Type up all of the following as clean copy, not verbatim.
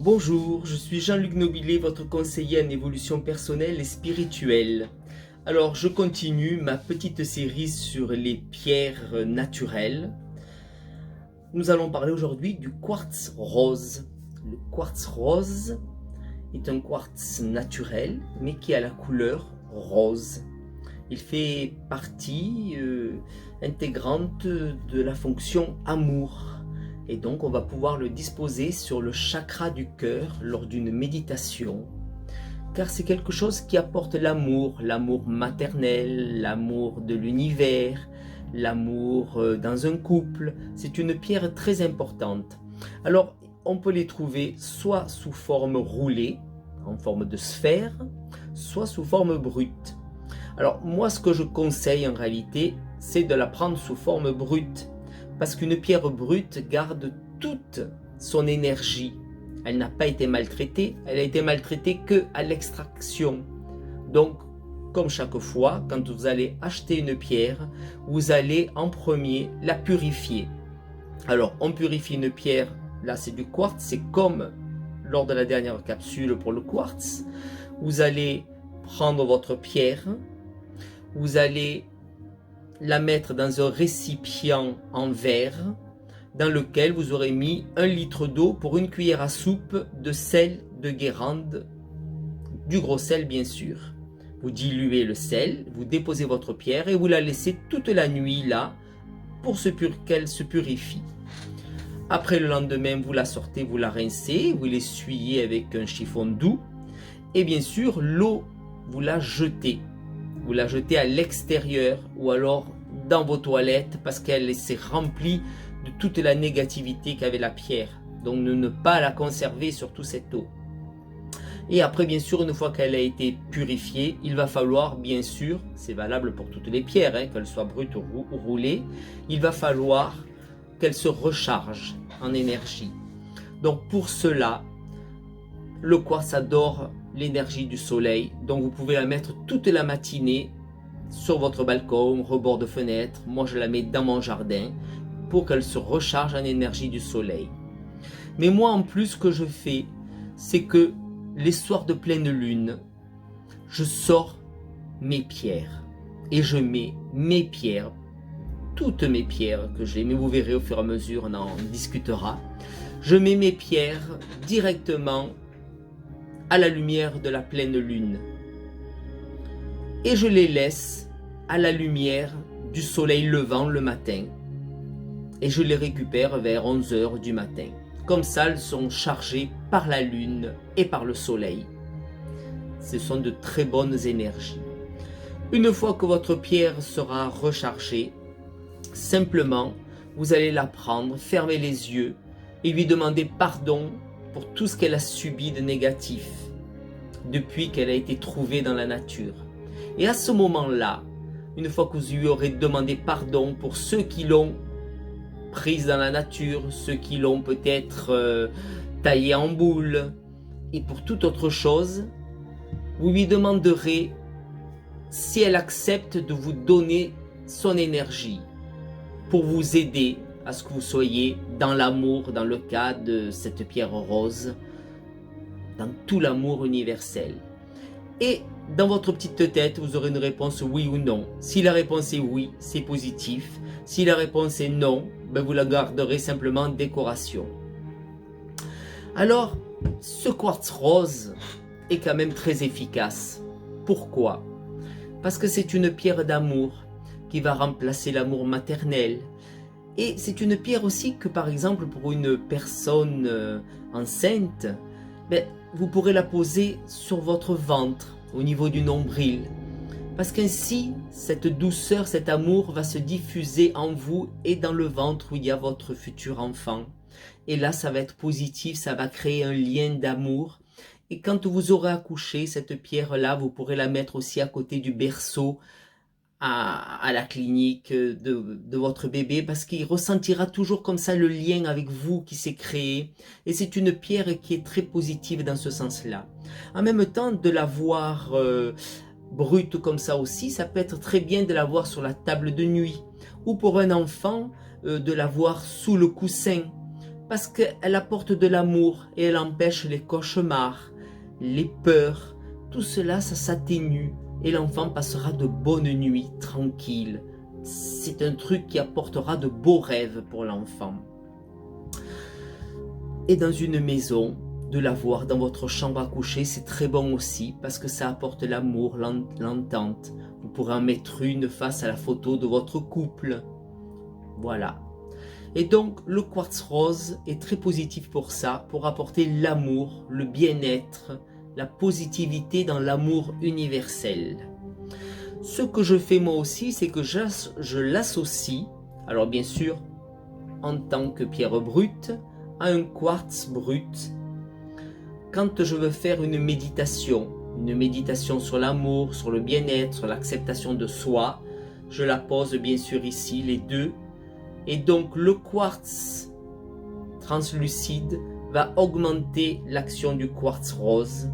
Bonjour, je suis Jean-Luc Nobilet, votre conseiller en évolution personnelle et spirituelle. Alors, je continue ma petite série sur les pierres naturelles. Nous allons parler aujourd'hui du quartz rose. Le quartz rose est un quartz naturel, mais qui a la couleur rose. Il fait partie intégrante de la fonction amour. Et donc on va pouvoir le disposer sur le chakra du cœur lors d'une méditation. Car c'est quelque chose qui apporte l'amour maternel, l'amour de l'univers, l'amour dans un couple. C'est une pierre très importante. Alors on peut les trouver soit sous forme roulée, en forme de sphère, soit sous forme brute. Alors moi ce que je conseille en réalité, c'est de la prendre sous forme brute. Parce qu'une pierre brute garde toute son énergie. Elle n'a pas été maltraitée, elle a été maltraitée qu'à l'extraction. Donc, comme chaque fois, quand vous allez acheter une pierre, vous allez en premier la purifier. Alors, on purifie une pierre, là c'est du quartz, c'est comme lors de la dernière capsule pour le quartz. Vous allez prendre votre pierre, vous allez la mettre dans un récipient en verre dans lequel vous aurez mis 1 litre d'eau pour une cuillère à soupe de sel de Guérande, du gros sel bien sûr. Vous diluez le sel, vous déposez votre pierre et vous la laissez toute la nuit là pour qu'elle se purifie. Après le lendemain, vous la sortez, vous la rincez, vous l'essuyez avec un chiffon doux et bien sûr l'eau, vous la jetez. Vous la jetez à l'extérieur ou alors dans vos toilettes parce qu'elle s'est remplie de toute la négativité qu'avait la pierre. Donc ne pas la conserver, surtout cette eau. Et après, bien sûr, une fois qu'elle a été purifiée, il va falloir, bien sûr, c'est valable pour toutes les pierres, qu'elles soient brutes ou roulées, il va falloir qu'elles se rechargent en énergie. Donc pour cela, le quartz adore l'énergie du soleil, donc vous pouvez la mettre toute la matinée sur votre balcon, rebord de fenêtre. Moi je la mets dans mon jardin pour qu'elle se recharge en énergie du soleil. Mais moi en plus ce que je fais, c'est que les soirs de pleine lune, je sors mes pierres et je mets mes pierres, toutes mes pierres que j'ai, mais vous verrez au fur et à mesure, on en discutera. Je mets mes pierres directement à la lumière de la pleine lune et je les laisse à la lumière du soleil levant le matin et je les récupère vers 11 h du matin. Comme ça, elles sont chargées par la lune et par le soleil. Ce sont de très bonnes énergies. Une fois que votre pierre sera rechargée, simplement vous allez la prendre, fermer les yeux et lui demander pardon pour tout ce qu'elle a subi de négatif depuis qu'elle a été trouvée dans la nature. Et à ce moment-là, une fois que vous lui aurez demandé pardon pour ceux qui l'ont prise dans la nature, ceux qui l'ont peut-être taillée en boule, et pour toute autre chose, vous lui demanderez si elle accepte de vous donner son énergie pour vous aider à ce que vous soyez dans l'amour, dans le cas de cette pierre rose, dans tout l'amour universel. Et dans votre petite tête, vous aurez une réponse oui ou non. Si la réponse est oui, c'est positif. Si la réponse est non, ben vous la garderez simplement en décoration. Alors, ce quartz rose est quand même très efficace. Pourquoi? Parce que c'est une pierre d'amour qui va remplacer l'amour maternel. Et c'est une pierre aussi que, par exemple, pour une personne enceinte, vous pourrez la poser sur votre ventre, au niveau du nombril. Parce qu'ainsi, cette douceur, cet amour va se diffuser en vous et dans le ventre où il y a votre futur enfant. Et là, ça va être positif, ça va créer un lien d'amour. Et quand vous aurez accouché, cette pierre-là, vous pourrez la mettre aussi à côté du berceau, à la clinique de votre bébé, parce qu'il ressentira toujours comme ça le lien avec vous qui s'est créé. Et c'est une pierre qui est très positive dans ce sens-là. En même temps, de la voir brute comme ça aussi, ça peut être très bien de la voir sur la table de nuit. Ou pour un enfant, de la voir sous le coussin. parce qu'elle apporte de l'amour et elle empêche les cauchemars, les peurs. Tout cela, ça s'atténue et l'enfant passera de bonnes nuits tranquilles. C'est un truc qui apportera de beaux rêves pour l'enfant. Et dans une maison, de l'avoir dans votre chambre à coucher, c'est très bon aussi parce que ça apporte l'amour, l'entente. Vous pourrez en mettre une face à la photo de votre couple. Voilà. Et donc, le quartz rose est très positif pour ça, pour apporter l'amour, le bien-être, la positivité dans l'amour universel. Ce que je fais moi aussi, c'est que je l'associe, alors bien sûr, en tant que pierre brute, à un quartz brut. Quand je veux faire une méditation sur l'amour, sur le bien-être, sur l'acceptation de soi, je la pose bien sûr ici, les deux. Et donc le quartz translucide va augmenter l'action du quartz rose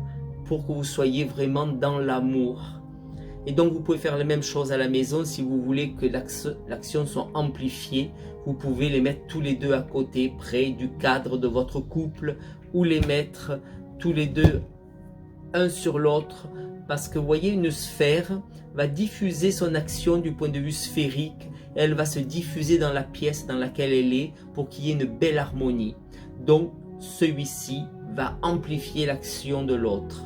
pour que vous soyez vraiment dans l'amour. Et donc vous pouvez faire la même chose à la maison si vous voulez que l'action soit amplifiée. Vous pouvez les mettre tous les deux à côté, près du cadre de votre couple, ou les mettre tous les deux un sur l'autre, parce que vous voyez, une sphère va diffuser son action du point de vue sphérique, et elle va se diffuser dans la pièce dans laquelle elle est pour qu'il y ait une belle harmonie. Donc celui-ci va amplifier l'action de l'autre.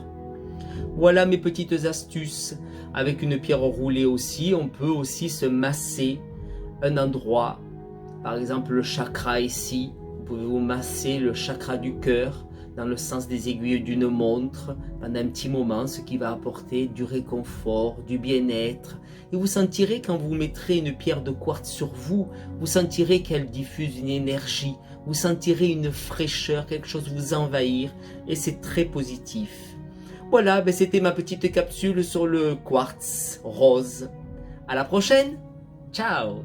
Voilà mes petites astuces. Avec une pierre roulée aussi, on peut aussi se masser un endroit, par exemple le chakra ici. Vous pouvez vous masser le chakra du cœur dans le sens des aiguilles d'une montre pendant un petit moment, ce qui va apporter du réconfort, du bien-être. Et vous sentirez, quand vous mettrez une pierre de quartz sur vous, vous sentirez qu'elle diffuse une énergie, vous sentirez une fraîcheur, quelque chose vous envahir, et c'est très positif. Voilà, c'était ma petite capsule sur le quartz rose. À la prochaine, ciao!